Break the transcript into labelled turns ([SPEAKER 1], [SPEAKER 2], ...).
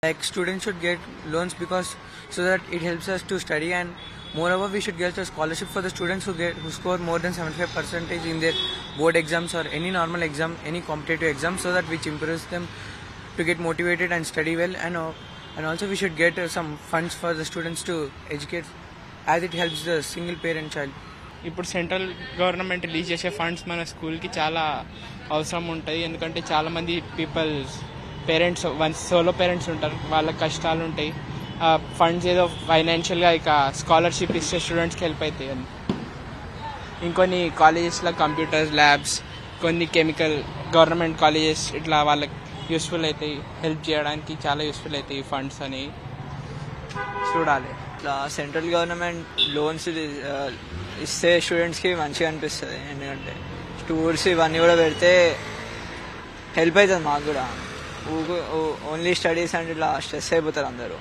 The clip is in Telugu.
[SPEAKER 1] Like students should get loans because so that it helps us to study, and moreover we should get a scholarship for the students who score more than 75% in their board exams or any normal exam, any competitive exam, so that which improves them to get motivated and study well, and also we should get some funds for the students to educate, as it helps the single parent child.
[SPEAKER 2] ఇప్పుడు సెంట్రల్ గవర్నమెంట్ రిలీజ్ చేసే ఫండ్స్ మన స్కూల్కి చాలా అవసరం ఉంటాయి. ఎందుకంటే చాలామంది పేరెంట్స్ సోలో పేరెంట్స్ ఉంటారు, వాళ్ళకి కష్టాలు ఉంటాయి. ఫండ్స్ ఏదో ఫైనాన్షియల్గా ఇక స్కాలర్షిప్ ఇస్తే స్టూడెంట్స్కి హెల్ప్ అవుతాయి అని. ఇంకొన్ని కాలేజెస్లో కంప్యూటర్స్ ల్యాబ్స్, కొన్ని గవర్నమెంట్ కాలేజెస్ ఇట్లా వాళ్ళకి యూస్ఫుల్ అవుతాయి, హెల్ప్ చేయడానికి చాలా యూస్ఫుల్ అవుతాయి ఫండ్స్ అని చూడాలి.
[SPEAKER 3] ఇట్లా సెంట్రల్ గవర్నమెంట్ లోన్స్ ఇస్తే స్టూడెంట్స్కి మంచిగా అనిపిస్తుంది. ఎందుకంటే టూర్స్ ఇవన్నీ కూడా పెడితే హెల్ప్ అవుతుంది మాకు కూడా. ఓన్లీ స్టడీస్ అంటే ఇట్లా స్ట్రెస్ అయిపోతారు అందరూ.